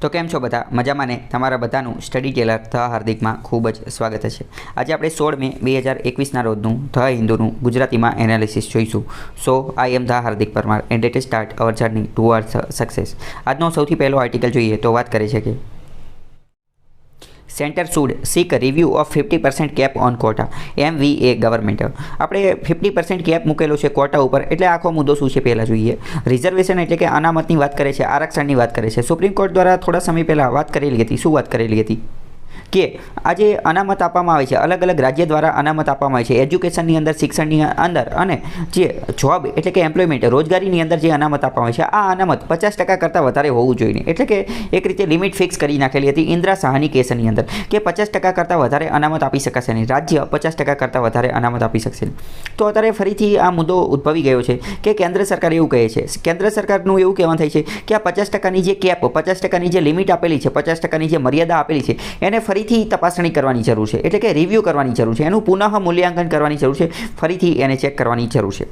તો કેમ છો બધા મજામાં ને તમારા બધાનું સ્ટડી ટેલર ધ હાર્દિકમાં ખૂબ જ સ્વાગત છે। આજે આપણે 16 મે 2021ના રોજનું ધ હિન્દુનું ગુજરાતીમાં એનાલિસિસ જોઈશું। So I am the Hardik Parmar and let us start our journey towards success. આજનો સૌથી પહેલો આર્ટિકલ જોઈએ તો વાત કરે છે કે centre should seek review of 50% cap on quota MVA government. આપણે 50% કેપ મૂકેલો છે કોટા ઉપર, એટલે આખો મુદ્દો શું છે પહેલાં જોઈએ। રિઝર્વેશન એટલે કે અનામતની વાત કરે છે, આરક્ષણની વાત કરે છે। સુપ્રીમ કોર્ટ દ્વારા થોડા સમય પહેલાં વાત કરેલી હતી। શું વાત કરેલી હતી કે આજે અનામત આપવામાં આવે છે, અલગ અલગ રાજ્ય દ્વારા અનામત આપવામાં આવે છે એજ્યુકેશનની અંદર, શિક્ષણની અંદર અને જે જોબ એટલે કે એમ્પ્લોયમેન્ટ રોજગારીની અંદર જે અનામત આપવામાં આવે છે, આ અનામત 50% કરતાં વધારે હોવું જોઈએ। એટલે કે એક રીતે લિમિટ ફિક્સ કરી નાખેલી હતી ઇન્દિરા સાહાની કેસની અંદર કે 50% કરતાં વધારે અનામત આપી શકાશે નહીં, રાજ્ય 50% કરતાં વધારે અનામત આપી શકશે નહીં। તો અત્યારે ફરીથી આ મુદ્દો ઉદ્ભવી ગયો છે કે કેન્દ્ર સરકાર એવું કહે છે, કેન્દ્ર સરકારનું એવું કહેવાનું થાય છે કે આ 50%ની જે કેપ, 50%ની જે લિમિટ આપેલી છે, 50%ની જે મર્યાદા આપેલી છે, એને ફરીથી તપાસણી કરવાની જરૂર છે। એટલે કે રિવ્યૂ કરવાની જરૂર છે, એનું પુનઃ મૂલ્યાંકન કરવાની જરૂર છે, ફરીથી એને ચેક કરવાની જરૂર છે।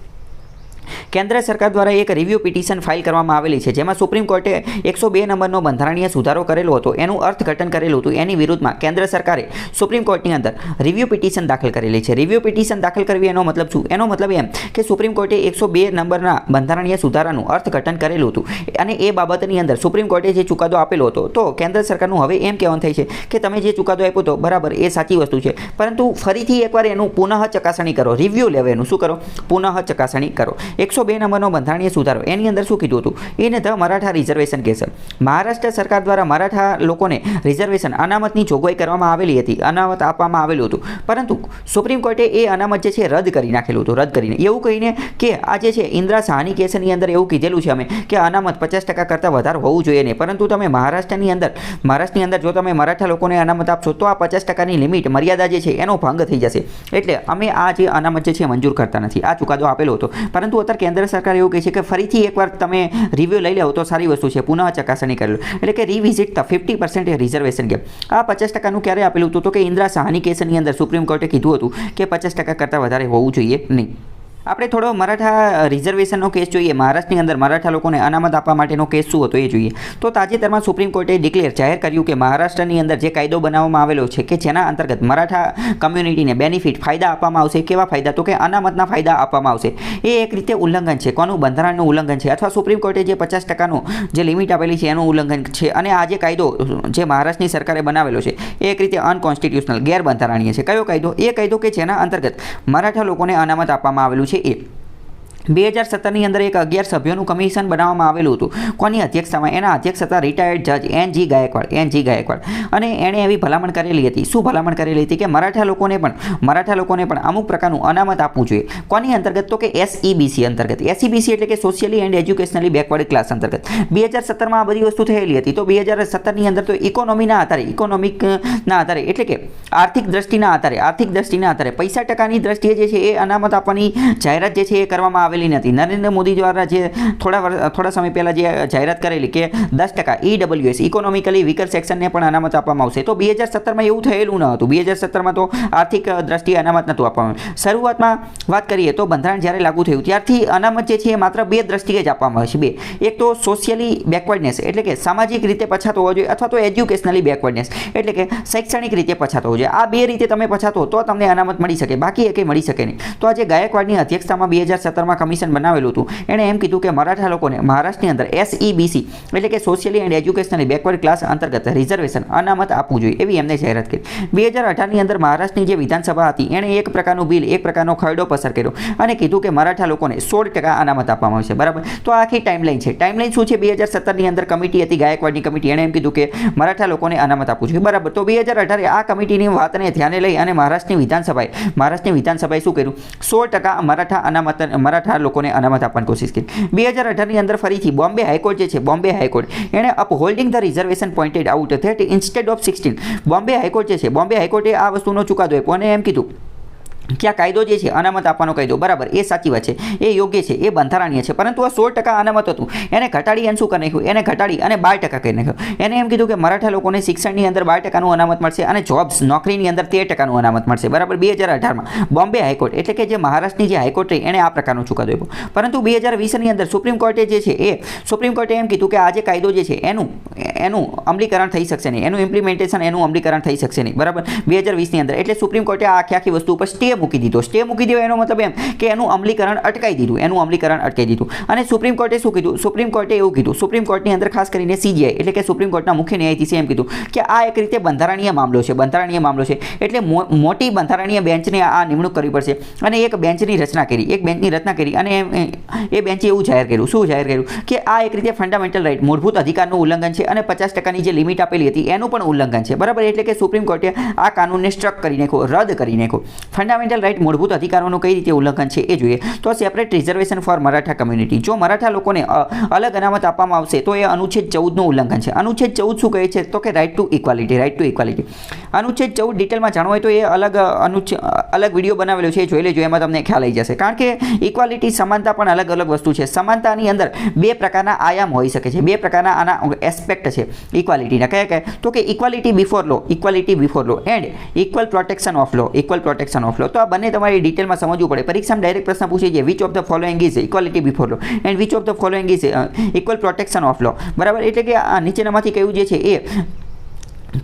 કેન્દ્ર સરકાર દ્વારા એક રિવ્યૂ પિટિશન ફાઇલ કરવામાં આવેલી છે, જેમાં સુપ્રીમ કોર્ટે 102 નંબરનો બંધારણીય સુધારો કરેલો હતો, એનું અર્થઘટન કરેલું હતું। એની વિરુદ્ધમાં કેન્દ્ર સરકારે સુપ્રીમ કોર્ટની અંદર રિવ્યૂ પિટિશન દાખલ કરેલી છે। રિવ્યૂ પિટિશન દાખલ કરવી એનો મતલબ શું? એનો મતલબ એમ કે સુપ્રીમ કોર્ટે 102 નંબરના બંધારણીય સુધારાનું અર્થઘટન કરેલું હતું અને એ બાબતની અંદર સુપ્રીમ કોર્ટે જે ચુકાદો આપેલો હતો, તો કેન્દ્ર સરકારનું હવે એમ કહેવાનું થાય છે કે તમે જે ચુકાદો આપ્યો હતો બરાબર એ સાચી વસ્તુ છે, પરંતુ ફરીથી એકવાર એનું પુનઃ ચકાસણી કરો, રિવ્યૂ લેવો, એનું શું કરો? પુનઃ ચકાસણી કરો। 102 નંબરનો બંધારણીય સુધારો, એની અંદર શું કીધું હતું? એને the Maratha reservation case. Maharashtra સરકાર દ્વારા મરાઠા લોકોને રિઝર્વેશન અનામતની જોગવાઈ કરવામાં આવેલી હતી, અનામત આપવામાં આવેલું હતું, પરંતુ સુપ્રીમ કોર્ટે એ અનામત જે છે રદ કરી નાખેલું હતું। રદ કરીને એવું કહીને કે આ જે છે ઇન્દિરા સાહાની કેસની અંદર એવું કીધેલું છે અમે કે અનામત 50% કરતાં વધારે હોવું જોઈએ નહીં, પરંતુ તમે મહારાષ્ટ્રની અંદર જો તમે મરાઠા લોકોને અનામત આપશો તો આ 50%ની લિમિટ, મર્યાદા જે છે એનો ભંગ થઈ જશે, એટલે અમે આ જે અનામત જે છે મંજૂર કરતા નથી। આ ચુકાદો આપેલો હતો, પરંતુ અત્યારે કેન્દ્ર સરકાર એવું કહે છે કે ફરીથી એકવાર તમે રિવ્યૂ લઈ લેવો તો સારી વસ્તુ છે, પુનઃ ચકાસણી કરેલું, એટલે કે રિવિઝિટ ધ 50% રિઝર્વેશન કેપ। આ 50%નું ક્યારે આપેલું હતું? તો કે ઇન્દિરા સાહાની કેસની અંદર સુપ્રીમ કોર્ટે કીધું હતું કે 50% કરતાં વધારે હોવું જોઈએ નહીં। આપણે થોડો મરાઠા રિઝર્વેશનનો કેસ જોઈએ। મહારાષ્ટ્રની અંદર મરાઠા લોકોને અનામત આપવા માટેનો કેસ શું હતો એ જોઈએ તો તાજેતરમાં સુપ્રીમ કોર્ટે જાહેર કર્યું કે મહારાષ્ટ્રની અંદર જે કાયદો બનાવવામાં આવેલો છે કે જેના અંતર્ગત મરાઠા કમ્યુનિટીને બેનિફિટ, ફાયદા આપવામાં આવશે। કેવા ફાયદા? તો કે અનામતના ફાયદા આપવામાં આવશે। એ એક રીતે ઉલ્લંઘન છે, કોનું? બંધારણનું ઉલ્લંઘન છે, અથવા સુપ્રીમ કોર્ટે જે 50%નું જે લિમિટ આપેલી છે એનું ઉલ્લંઘન છે, અને આ જે કાયદો જે મહારાષ્ટ્રની સરકારે બનાવેલો છે એ એક રીતે અનકોન્સ્ટિટ્યુશનલ, ગેરબંધારણીય છે। કયો કાયદો? એ કાયદો કે જેના અંતર્ગત મરાઠા લોકોને અનામત આપવામાં આવેલું છે। 2017ની અંદર એક 11 સભ્યોનું કમિશન બનાવવામાં આવેલું હતું। કોની અધ્યક્ષતામાં? એના અધ્યક્ષ હતા રિટાયર્ડ જજ NG ગાયકવાડ, અને એણે એવી ભલામણ કરેલી હતી। શું ભલામણ કરેલી હતી? કે મરાઠા લોકોને પણ અમુક પ્રકારનું અનામત આપવું જોઈએ। કોની અંતર્ગત? તો કે SEBC અંતર્ગત। SEBC એટલે કે socially and educationally backward class અંતર્ગત 2017માં આ બધી વસ્તુ થયેલી હતી। તો 2017ની અંદર તો ઇકોનોમિકના આધારે એટલે કે આર્થિક દ્રષ્ટિના આધારે પૈસા ટકાની દ્રષ્ટિએ જે છે એ અનામત આપવાની જાહેરાત જે છે એ કરવામાં આવેલી નથી। નરેન્દ્ર મોદી દ્વારા જે થોડા સમય પહેલા જે જાહેરાત કરેલી કે 10% EWS ઇકોનોમિકલી વીકર સેક્શનને પણ અનામત આપવામાં આવશે, તો 2017માં એવું થયેલું ન હતું। 2017માં તો આર્થિક દ્રષ્ટિએ અનામત નહોતું આપવામાં આવ્યું। શરૂઆતમાં વાત કરીએ તો બંધારણ જ્યારે લાગુ થયું ત્યારથી અનામત જે છે એ માત્ર 2 દ્રષ્ટિએ જ આપવામાં આવે છે। 2, એક તો સોશિયલી બેકવર્ડનેસ એટલે કે સામાજિક રીતે પછાત હોવો જોઈએ, અથવા તો એજ્યુકેશનલી બેકવર્ડનેસ એટલે કે શૈક્ષણિક રીતે પછાત હોવો જોઈએ। આ 2 રીતે તમે પછાત હો તો તમને અનામત મળી શકે, બાકી એકે મળી શકે નહીં। તો આજે ગાયકવાડની અધ્યક્ષતામાં 2017માં કમિશન બનાવેલું હતું, એણે એમ કીધું કે મરાઠા લોકોને મહારાષ્ટ્રની અંદર SEBC એટલે કે socially and educationally backward class અંતર્ગત રિઝર્વેશન અનામત આપવું જોઈએ, એવી એમને જાહેરાત કરી। 2018ની અંદર મહારાષ્ટ્રની જે વિધાનસભા હતી એણે એક પ્રકારનું બિલ, એક પ્રકારનો ખરડો પસાર કર્યો અને કીધું કે મરાઠા લોકોને 16% અનામત આપવામાં આવશે, બરાબર। તો આખી ટાઈમલાઈન છે। ટાઈમલાઈન શું છે? 2017ની અંદર કમિટી હતી, ગાયકવાડની કમિટી, એણે એમ કીધું કે મરાઠા લોકોને અનામત આપવું જોઈએ, બરાબર। તો 2018 આ કમિટીની વાતને ધ્યાને લઈ અને મહારાષ્ટ્રની વિધાનસભાએ શું કર્યું? 16% મરાઠા લોકોને અનામત આપવાની કોશિશ કરી। 2018ની અંદર ફરીથી બોમ્બે હાઈકોર્ટ જે છે, બોમ્બે હાઈકોર્ટ એણે upholding the reservation pointed out that instead of 16, Bombay high court જે છે, બોમ્બે હાઈકોર્ટે આ વસ્તુનો ચુકાદો આપ્યો અને એમ કીધું કે આ કાયદો જે છે અનામત આપવાનો કાયદો બરાબર એ સાચી વાત છે, એ યોગ્ય છે, એ બંધારણીય છે, પરંતુ આ 16% અનામત હતું એને ઘટાડી એને શું કરી નાખ્યું, એને ઘટાડી અને 12% કરી નાખ્યું. એને એમ કીધું કે મરાઠા લોકોને શિક્ષણની અંદર 12%નું અનામત મળશે અને જોબ્સ નોકરીની અંદર 13%નું અનામત મળશે બરાબર. 2018માં બોમ્બે હાઈકોર્ટ એટલે કે જે મહારાષ્ટ્રની જે હાઈકોર્ટ રહી એણે આ પ્રકારનો ચુકાદો આપ્યો. પરંતુ 2020ની અંદર સુપ્રીમ કોર્ટે જે છે એ સુપ્રીમ કોર્ટે એમ કીધું કે આ જે કાયદો જે છે એનું અમલીકરણ થઈ શકશે નહીં, એનું ઇમ્પ્લિમેન્ટેશન એનું અમલીકરણ થઈ શકશે નહીં બરાબર 2020ની અંદર. એટલે સુપ્રીમ કોર્ટે આ આખી વસ્તુ ઉપર સ્ટે મૂકી દીધો. સ્ટે મૂકી દેવો એનો મતલબ એમ કે એનું અમલીકરણ અટકાવી દીધું. અને સુપ્રીમ કોર્ટે શું કીધું, સુપ્રીમ કોર્ટે એવું કીધું, સુપ્રીમ કોર્ટની અંદર ખાસ કરીને CJI એટલે કે સુપ્રીમ કોર્ટના મુખ્ય ન્યાયાધીશે એમ કીધું કે આ એક રીતે બંધારણીય મામલો છે, એટલે મોટી બંધારણીય બેન્ચને આ નિમણૂક કરવી પડશે. અને એક બેન્ચની રચના કરી અને એ બેન્ચે એવું જાહેર કર્યું કે આ એક રીતે ફંડામેન્ટલ રાઇટ મૂળભૂત અધિકારનું ઉલ્લંઘન છે અને 50%ની જે લિમિટ આપેલી હતી એનું પણ ઉલ્લંઘન છે બરાબર. એટલે કે સુપ્રીમ કોર્ટે આ કાનૂનને સ્ટ્રક કરી નાખ્યો, રદ કરી નાખ્યો. ફંડામેન્ટલ રાઇટ મૂળભૂત અધિકારોનું કઈ રીતે ઉલ્લંઘન છે એ જોઈએ. તો separate reservation for Maratha community, જો મરાઠા લોકોને અલગ અનામત આપવામાં આવશે તો એ અનુચ્છેદ 14નું ઉલ્લંઘન છે. અનુચ્છેદ 14 શું કહે છે તો કે રાઇટ ટુ ઇક્વાલિટી. અનુચ્છેદ 14 ડિટેલમાં જાણવું હોય તો એ અલગ વિડીયો બનાવેલો છે, જોઈ લેજો, એમાં તમને ખ્યાલ આવી જશે. કારણ કે ઇક્વાલિટી સમાનતા પણ અલગ વસ્તુ છે. સમાનતાની અંદર બે પ્રકારના આયામ હોઈ શકે છે, બે પ્રકારના આના એસ્પેક્ટ છે ઇક્વાલિટીના. કયા તો કે equality before law and equal protection of law. તો આ બંને તમારે ડિટેલમાં સમજવું પડે. પરીક્ષામાં ડાયરેક્ટ પ્રશ્ન પૂછે છે which of the following is equality before law and which of the following is equal protection of law બરાબર. એટલે કે આ નીચેનામાંથી કયું જે છે એ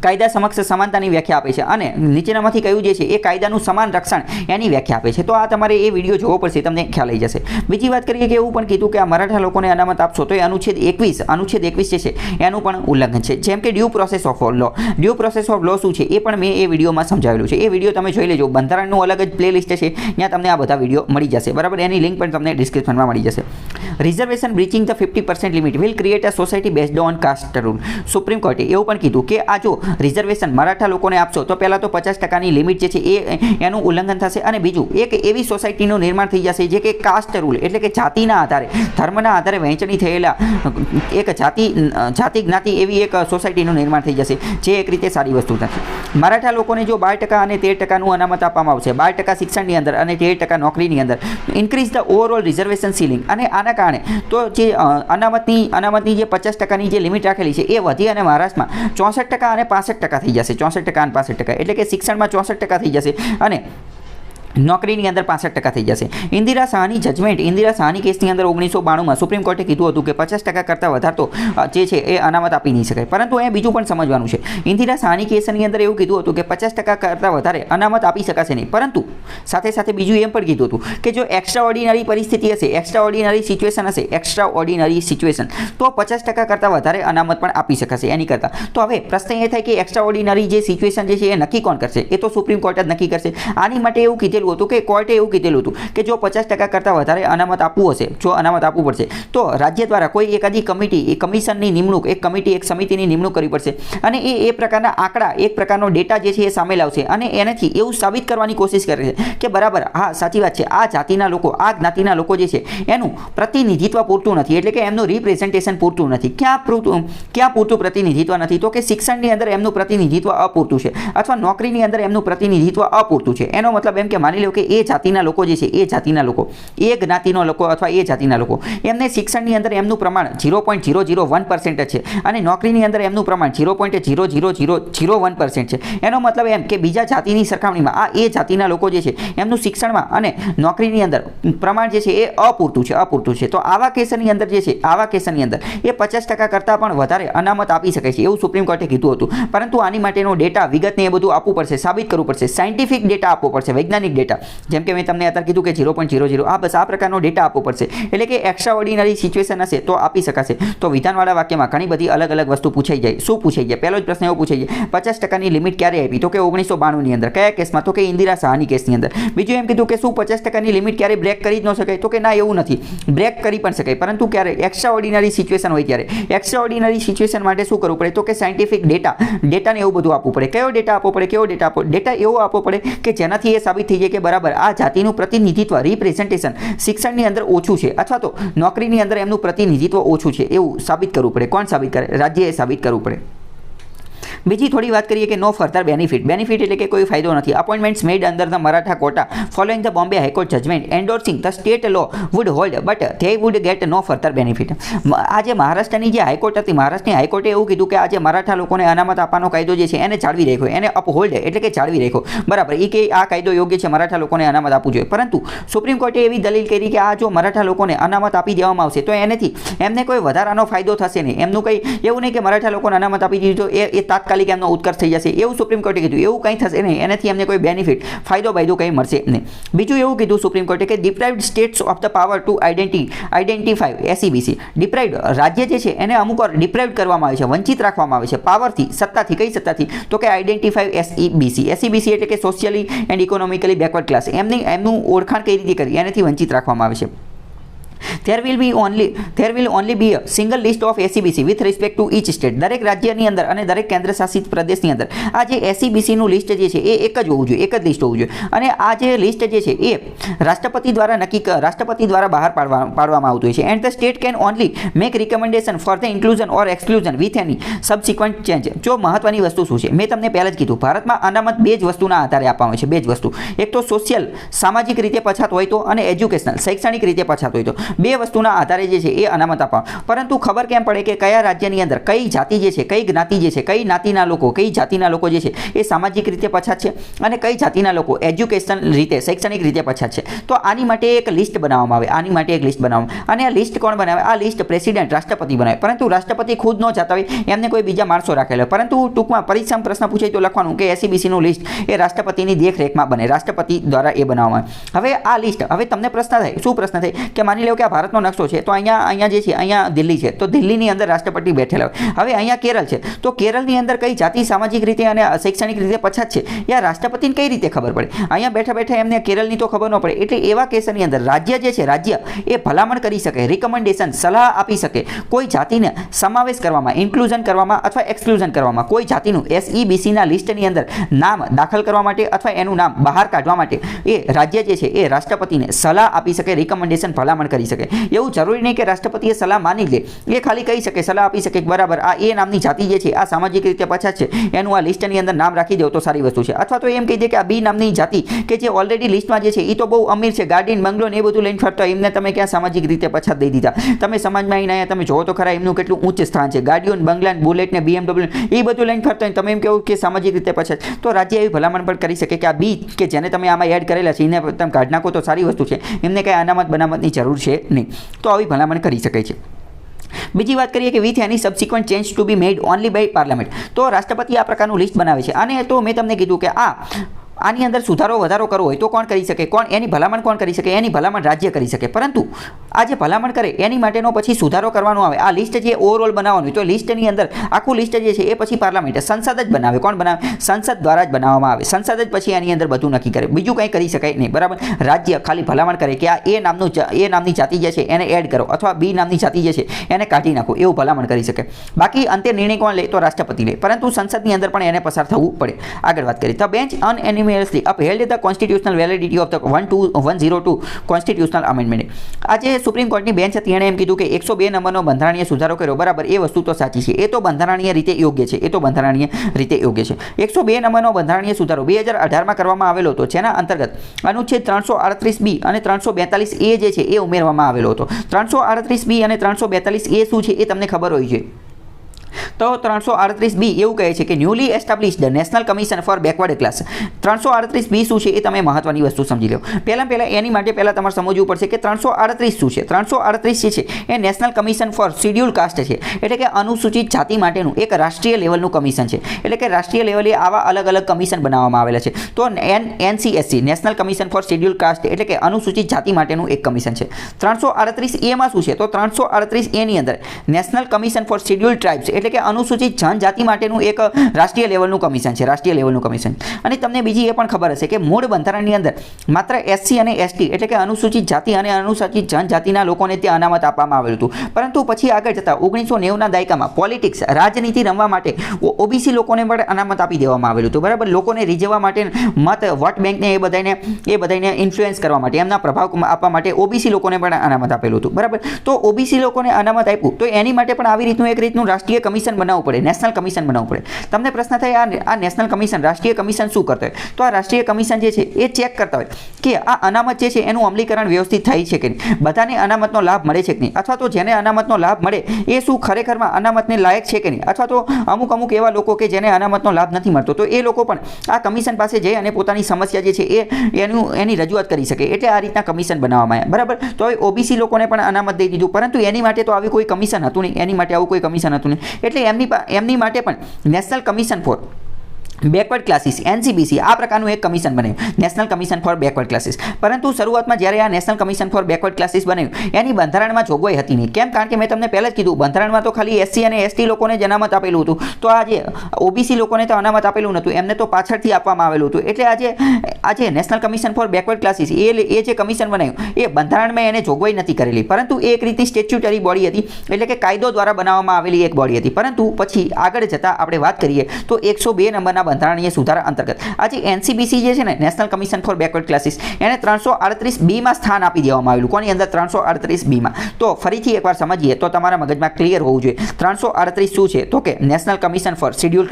કાયદા સમક્ષ સમાનતાની વ્યાખ્યા આપે છે અને નીચેનામાંથી કયું જે છે એ કાયદાનું સમાન રક્ષણ એની વ્યાખ્યા આપે છે. તો આ તમારે એ વિડીયો જોવો પડશે, તમને ખ્યાલ આવી જશે. બીજી વાત કરીએ કે એવું પણ કીધું કે આ મરાઠા લોકોને અનામત આપશો તો એ અનુચ્છેદ 21 જે છે એનું પણ ઉલ્લંઘન છે. જેમ કે ડ્યુ પ્રોસેસ ઓફ લો શું છે એ પણ મેં એ વિડીયોમાં સમજાવેલું છે. એ વિડીયો તમે જોઈ લેજો. બંધારણનું અલગ જ પ્લેલિસ્ટ છે, ત્યાં તમને આ બધા વિડીયો મળી જશે બરાબર. એની લિંક પણ તમને ડિસ્ક્રિપ્શનમાં મળી જશે. Reservation breaching the 50% limit will create a society based on caste rule. Supreme કોર્ટે એવું પણ કીધું કે આ જો રિઝર્વેશન મરાઠા લોકોને આપશો તો પહેલાં તો 50%ની લિમિટ જે છે એનું ઉલ્લંઘન થશે અને બીજું એક એવી સોસાયટીનું નિર્માણ થઈ જશે જે કે કાસ્ટ રૂલ એટલે કે જાતિના આધારે, ધર્મના આધારે વહેંચણી થયેલા એક જાતિ જ્ઞાતિ એવી એક સોસાયટીનું નિર્માણ થઈ જશે, જે એક રીતે સારી વસ્તુ નથી. મરાઠા લોકોને જો 12% અને 13%નું અનામત આપવામાં આવશે, 12% શિક્ષણની અંદર અને 13% નોકરીની અંદર, increase the overall reservation ceiling, અને આના કારણે તો જે અનામતની જે 50%ની જે લિમિટ રાખેલી છે એ વધી અને મહારાષ્ટ્રમાં 64% અને 65% થઈ જશે. 64% અને 65% એટલે કે શિક્ષણમાં 64% થઈ જશે અને નોકરીની અંદર 65% થઈ જશે. ઇન્દિરા શાહની કેસની અંદર 1992માં સુપ્રીમ કોર્ટે કીધું હતું કે 50% કરતાં વધારે તો જે છે એ અનામત આપી નહીં શકાય. પરંતુ એ બીજું પણ સમજવાનું છે. ઇન્દિરા શાહની કેસની અંદર એવું કીધું હતું કે 50% કરતાં વધારે અનામત આપી શકાશે નહીં, પરંતુ સાથે બીજું એમ પણ કીધું હતું કે જો એક્સ્ટ્રા ઓર્ડિનરી પરિસ્થિતિ હશે, એક્સ્ટ્રા ઓર્ડિનરી સિચ્યુએશન તો 50% કરતાં વધારે અનામત પણ આપી શકાશે એની કરતાં. તો હવે પ્રશ્ન એ થાય કે એક્સ્ટ્રા ઓર્ડિનરી જે સિચ્યુએશન જે છે એ નક્કી કોણ કરશે? એ તો સુપ્રીમ કોર્ટ જ નક્કી કરશે. આની માટે એવું કીધેલું હતું કે કોર્ટે એવું કીધેલું હતું કે જો 50% કરતાં વધારે અનામત આપવું હશે, જો અનામત આપવું પડશે તો રાજ્ય દ્વારા કોઈ એકાદી કમિશનની નિમણૂક, એક સમિતિની નિમણૂક કરવી પડશે અને એ પ્રકારના આંકડા, એક પ્રકારનો ડેટા જે છે એ સામે લાવશે અને એનાથી એવું સાબિત કરવાની કોશિશ કરે છે કે બરાબર હા સાચી વાત છે, આ જાતિના લોકો, આ જ્ઞાતિના લોકો જે છે એનું પ્રતિનિધિત્વ પૂરતું નથી, એટલે કે એમનું રિપ્રેઝન્ટેશન પૂરતું નથી. ક્યાં પૂરતું પ્રતિનિધિત્વ નથી? તો કે શિક્ષણની અંદર એમનું પ્રતિનિધિત્વ અપૂરતું છે અથવા નોકરીની અંદર એમનું પ્રતિનિધિત્વ અપૂરતું છે. એનો મતલબ એમ કે માની લો કે એ જાતિના લોકો જે છે, એ જ્ઞાતિનો લોકો અથવા એ જાતિના લોકો, એમને શિક્ષણની અંદર એમનું પ્રમાણ 0.001% છે અને નોકરીની અંદર એમનું પ્રમાણ 0.00001% છે. એનો મતલબ એમ કે બીજા જાતિની સરખામણીમાં આ એ જાતિના લોકો જે છે એમનું શિક્ષણમાં અને નોકરીની અંદર પ્રમાણ જે છે એ અપૂરતું છે. તો આવા કેસની અંદર જે છે, એ 50% કરતાં પણ વધારે અનામત આપી શકે છે એવું સુપ્રીમ કોર્ટે કીધું હતું. પરંતુ આની માટેનો ડેટા, વિગતને એ બધું આપવું પડશે, સાબિત કરવું પડશે, સાયન્ટિફિક ડેટા આપવો પડશે, વૈજ્ઞાનિક ડેટા. જેમ કે મેં તમને અત્યારે કીધું કે 0.00 આ પ્રકારનો ડેટા આપવો પડશે. એટલે કે એક્સ્ટ્રા ઓર્ડિનરી સિચ્યુએશન હશે તો આપી શકાશે. તો વિધાનવાળા વાક્યમાં ઘણી બધી અલગ વસ્તુ પૂછાઈ જાય. શું પૂછાઈ જાય? પહેલો જ પ્રશ્ન એવો પૂછાઈ જાય 50%ની લિમિટ ક્યારે આપી? તો કે 1992ની અંદર. કયા કેસમાં? તો કે ઇન્દિરા શાહની કેસની અંદર. બીજું એમ કીધું કે શું 50%ની લિમિટ ક્યારે બ્રેક કરી જ ન શકાય? તો કે ના, એવું નથી, બ્રેક કરી પણ શકાય, પરંતુ ક્યારે? એક્સ્ટ્રા ઓર્ડિનરી સિચ્યુએશન હોય ત્યારે. એક્સ્ટ્રા ઓર્ડિનરી સિચ્યુએશન માટે શું કરવું પડે? તો કે સાયન્ટિફિક ડેટાને એવું બધું આપવું પડે. કયો ડેટા આપવો પડે? ડેટા એવો આપવો પડે કે જેનાથી એ સાબિત થઈ જાય કે બરાબર આ જાતિનું પ્રતિનિધિત્વ, રિપ્રેઝન્ટેશન શિક્ષણની અંદર ઓછું છે અથવા તો નોકરીની અંદર એમનું પ્રતિનિધિત્વ ઓછું છે એવું સાબિત કરવું પડે. કોણ સાબિત કરે? રાજ્યએ સાબિત કરવું પડે. બીજી થોડી વાત કરીએ કે નો ફર્ધર બેનિફિટ. બેનિફિટ એટલે કે કોઈ ફાયદો નથી. Appointments made under the Maratha quota following the Bombay high court judgment endorsing the state law would hold but they would get no further benefit. આજે મહારાષ્ટ્રની જે હાઈકોર્ટ હતી, મહારાષ્ટ્રની હાઈકોર્ટે એવું કીધું કે આજે મરાઠા લોકોને અનામત આપવાનો કાયદો જે છે એને જાળવી રાખ્યો, એને અપહોલ્ડ એટલે કે જાળવી રાખ્યો. બરાબર, એ કે આ કાયદો યોગ્ય છે, મરાઠા લોકોને અનામત આપવું જોઈએ. પરંતુ સુપ્રીમ કોર્ટે એવી દલીલ કરી કે આ જો મરાઠા લોકોને અનામત આપી દેવામાં આવશે તો એનેથી એમને કોઈ વધારાનો ફાયદો થશે નહીં. એમનું કંઈ એવું નહીં કે મરાઠા લોકોને અનામત આપી દીધી તો એ તાત્કાલિક એમનો ઉત્કર્ષ થઈ જશે, એવું સુપ્રીમ કોર્ટે કીધું. એવું કંઈ થશે નહીં, એનાથી એમને કોઈ બેનિફિટ ફાયદો કંઈ મળશે નહીં. બીજું એવું કીધું સુપ્રીમ કોર્ટે કે deprived states of the power to identify SEBC. Deprived રાજ્ય જે છે એને અમુક વાર ડિપ્રાઇવ્ડ કરવામાં આવે છે, વંચિત રાખવામાં આવે છે પાવરથી, સત્તાથી. કઈ સત્તાથી? તો કે આઈડેન્ટિફાઈ SEBC એટલે કે socially and economically backward class. એમનું ઓળખાણ કઈ રીતે કરી એનાથી વંચિત રાખવામાં આવે છે. there will only be a single list of SEBC with respect to each state. દરેક રાજ્યની અંદર અને દરેક કેન્દ્ર શાસિત પ્રદેશની અંદર આ જે SEBC નું લિસ્ટ જે છે એ એક જ હોવું જોઈએ, એક જ લિસ્ટ હોવું જોઈએ. અને આ જે લિસ્ટ જે છે એ રાષ્ટ્રપતિ દ્વારા બહાર પાડવામાં આવતું હોય છે. And the state can only make recommendation for the inclusion or exclusion with any subsequent change. જો મહત્વની વસ્તુ શું છે, મેં તમને પહેલા જ કીધું, ભારતમાં અનામત બે જ વસ્તુના આધારે આપવામાં આવે છે, બે જ વસ્તુ. એક તો સોશિયલ, સામાજિક રીતે પછાત હોય તો, અને એજ્યુકેશનલ, શૈક્ષણિક રીતે પછાત હોય તો. બે વસ્તુના આધારે જે છે એ અનામત આપવા. પરંતુ ખબર કેમ પડે કે કયા રાજ્યની અંદર કઈ જાતિ જે છે, કઈ જ્ઞાતિ જે છે, કઈ જ્ઞાતિના લોકો, કઈ જાતિના લોકો જે છે એ સામાજિક રીતે પછાત છે અને કઈ જાતિના લોકો એજ્યુકેશન રીતે, શૈક્ષણિક રીતે પછાત છે. તો આની માટે એક લિસ્ટ બનાવવામાં આવે, અને આ લિસ્ટ કોણ બનાવે? આ લિસ્ટ પ્રેસિડેન્ટ, રાષ્ટ્રપતિ બનાવે. પરંતુ રાષ્ટ્રપતિ ખુદ ન જાતા હોય, એમને કોઈ બીજા માણસો રાખેલા. પરંતુ ટૂંકમાં પરીક્ષામાં પ્રશ્ન પૂછાય તો લખવાનું કે SEBC નું લિસ્ટ એ રાષ્ટ્રપતિની દેખરેખમાં બને, રાષ્ટ્રપતિ દ્વારા એ બનાવવામાં આવે. હવે આ લિસ્ટ, હવે તમને પ્રશ્ન થાય, શું પ્રશ્ન થાય કે માની લો કે આ ભારતનો નકશો છે, તો અહીંયા જે છે, અહીંયા દિલ્હી છે, તો દિલ્હીની અંદર રાષ્ટ્રપતિ બેઠેલા હોય. હવે અહીંયા કેરળ છે, તો કેરળની અંદર કઈ જાતિ સામાજિક રીતે અને શૈક્ષણિક રીતે પછાત છે, એ રાષ્ટ્રપતિને કઈ રીતે ખબર પડે? અહીંયા બેઠા બેઠા એમને કેરળની તો ખબર ન પડે. એટલે એવા કેસની અંદર રાજ્ય જે છે, રાજ્ય એ ભલામણ કરી શકે, રિકમેન્ડેશન, સલાહ આપી શકે કોઈ જાતિને સમાવેશ કરવામાં, ઇન્ક્લુઝન કરવામાં અથવા એક્સક્લુઝન કરવામાં, કોઈ જાતિનું SEBCના લિસ્ટની અંદર નામ દાખલ કરવા માટે અથવા એનું નામ બહાર કાઢવા માટે એ રાજ્ય જે છે એ રાષ્ટ્રપતિને સલાહ આપી શકે, રિકમેન્ડેશન, ભલામણ કરી શકે. એવું જરૂરી નહીં કે રાષ્ટ્રપતિએ સલાહ માની લે, એ ખાલી કહી શકે, સલાહ આપી શકે કે બરાબર આ એ નામની જાતિ જે છે, આ સામાજિક રીતે પછાત છે, એનું આ લિસ્ટની અંદર નામ રાખી દો તો સારી વસ્તુ છે. અથવા તો એમ કહી દે કે આ B નામની જાતિ કે જે ઓલરેડી લિસ્ટમાં જે છે એ તો બહુ અમીર છે, ગાડી બંગલો ને એ બધું લઈને ફરતા, એમને તમે ક્યાં સામાજિક રીતે પછાત દઈ દીધા? તમે સમાજમાં આવીને તમે જોવો તો ખરા એમનું કેટલું ઉચ્ચ સ્થાન છે, ગાડીઓ, બંગલા, બુલેટ ને BMW એ બધું લઈને ફરતા હોય, તમે એમ કહો કે સામાજિક રીતે પછાત. તો રાજ્ય એવી ભલામણ પણ કરી શકે કે આ B કે જેને તમે આમાં એડ કરેલા છે એને તમે કાઢી નાખો તો સારી વસ્તુ છે, એમને કંઈ અનામત બનામતની જરૂર છે નહીં. તો આવી ભલામણ કરી શકાય છે. બીજી વાત કરીએ કે with any subsequent change to be made only by parliament. તો રાષ્ટ્રપતિ આ પ્રકારનું લિસ્ટ બનાવે છે. અને તો મેં તમને કીધું કે આની અંદર સુધારો વધારો કરવો હોય તો કોણ કરી શકે? એની ભલામણ કોણ કરી શકે? એની ભલામણ રાજ્ય કરી શકે. પરંતુ આ જે ભલામણ કરે એની માટેનો પછી સુધારો કરવાનો આવે, આ લિસ્ટ જે ઓવરઓલ બનાવવાનું હોય તો લિસ્ટની અંદર આખું લિસ્ટ જે છે એ પછી પાર્લામેન્ટ, સંસદ જ બનાવે. કોણ બનાવે? સંસદ દ્વારા જ બનાવવામાં આવે. સંસદ જ પછી એની અંદર બધું નક્કી કરે, બીજું કંઈ કરી શકાય નહીં. બરાબર, રાજ્ય ખાલી ભલામણ કરે કે આ એ નામની જાતિ જે છે એને એડ કરો અથવા B નામની જાતિ જે છે એને કાઢી નાખો, એવું ભલામણ કરી શકે. બાકી અંતે નિર્ણય કોણ લે? તો રાષ્ટ્રપતિ લે. પરંતુ સંસદની અંદર પણ એને પસાર થવું પડે. આગળ વાત કરીએ તો bench upheld the constitutional validity of the 102 constitutional amendment. આજે સુપ્રીમ કોર્ટની બેન્ચ હતી, એણે એમ કીધું કે 102 નંબરનો બંધારણીય સુધારો કર્યો. બરાબર, એ વસ્તુ તો સાચી છે, એ તો બંધારણીય રીતે યોગ્ય છે, 102 નંબરનો બંધારણીય સુધારો 2018માં કરવામાં આવેલો હતો, જેના અંતર્ગત અનુચ્છેદ 338B અને 342A જે છે એ ઉમેરવામાં આવેલો હતો. 338B અને 342A શું છે એ તમને ખબર હોય છે. તો 338B એવું કહે છે કે newly established national commission for backward class. 338B શું છે એ તમે મહત્વની વસ્તુ સમજી લો. પહેલાં એની માટે તમારે સમજવું પડશે કે 338 શું છે. 338 જે છે એ national commission for schedule caste છે, એટલે કે અનુસૂચિત જાતિ માટેનું એક રાષ્ટ્રીય લેવલનું કમિશન છે. એટલે કે રાષ્ટ્રીય લેવલે આવા અલગ અલગ કમિશન બનાવવામાં આવેલા છે. તો NCSC national commission for schedule cast એટલે કે અનુસૂચિત જાતિ માટેનું એક કમિશન છે. 338A માં શું છે? તો 338A ની અંદર national commission for schedule tribes એટલે કે અનુસૂચિત જનજાતિ માટેનું એક રાષ્ટ્રીય લેવલનું કમિશન છે, રાષ્ટ્રીય લેવલનું કમિશન. અને તમને બીજી એ પણ ખબર હશે કે મૂળ બંધારણની અંદર માત્ર SC અને ST એટલે કે અનુસૂચિત જાતિ અને અનુસૂચિત જનજાતિના લોકોને ત્યાં અનામત આપવામાં આવેલું હતું. પરંતુ પછી આગળ જતાં 1990ના દાયકામાં પોલિટિક્સ, રાજનીતિ રમવા માટે OBC લોકોને પણ અનામત આપી દેવામાં આવેલું હતું. બરાબર, લોકોને રીઝવવા માટે, મત વોટ બેંકને એ બધાને ઇન્ફ્લુઅન્સ કરવા માટે, એમના પ્રભાવ આપવા માટે OBC લોકોને પણ અનામત આપેલું હતું. બરાબર, તો OBC લોકોને અનામત આપ્યું તો એની માટે પણ આવી રીતનું રાષ્ટ્રીય કમિશન બનાવવું પડે, નેશનલ કમિશન બનાવવું પડે. તમને પ્રશ્ન થાય આ નેશનલ કમિશન, રાષ્ટ્રીય કમિશન શું કરતા હોય? તો આ રાષ્ટ્રીય કમિશન જે છે એ ચેક કરતા હોય કે આ અનામત જે છે એનું અમલીકરણ વ્યવસ્થિત થાય છે કે નહીં, બધાને અનામતનો લાભ મળે છે કે નહીં, અથવા તો જેને અનામતનો લાભ મળે એ શું ખરેખરમાં અનામતને લાયક છે કે નહીં, અથવા તો અમુક એવા લોકો કે જેને અનામતનો લાભ નથી મળતો તો એ લોકો પણ આ કમિશન પાસે જઈ અને પોતાની સમસ્યા જે છે એની રજૂઆત કરી શકે. એટલે આ રીતના કમિશન બનાવવામાં આવ્યા. બરાબર. તો હવે ઓબીસી લોકોને પણ અનામત દઈ દીધું, પરંતુ એની માટે તો આવી કોઈ કમિશન હતું નહીં, એની માટે આવું કોઈ કમિશન હતું નહીં. એટલે એમની માટે પણ national commission for backward classes NCBC આ પ્રકારનું એક કમિશન બનાવ્યું, national commission for backward classes. પરંતુ શરૂઆતમાં જ્યારે આ national commission for backward classes બનાવ્યું એની બંધારણમાં જોગવાઈ હતી નહીં. કેમ? કારણ કે મેં તમને પહેલાં જ કીધું બંધારણમાં તો ખાલી SC અને ST લોકોને જ અનામત આપેલું હતું. તો આજે OBC લોકોને તો અનામત આપેલું નહોતું, એમને તો પાછળથી આપવામાં આવેલું હતું. એટલે આજે national commission for backward classes એ જે કમિશન બનાવ્યું એ બંધારણમાં એને જોગવાઈ નથી કરેલી, પરંતુ એ એક રીતની સ્ટેચ્યુટરી બોડી હતી, એટલે કે કાયદો દ્વારા બનાવવામાં આવેલી એક બોડી હતી. પરંતુ પછી આગળ જતાં આપણે વાત કરીએ તો 102 નંબરના બંધારણીય સુધારા અંતર્ગત આજે NCBC જે છે ને, national commission for backward classes, એને 338B માં સ્થાન આપી દેવામાં આવેલું. કોની અંદર? 338B માં. તો ફરીથી એકવાર સમજીએ તો તમારા મગજમાં ક્લિયર હોવું જોઈએ. 338 શું છે? તો કે national commission for schedule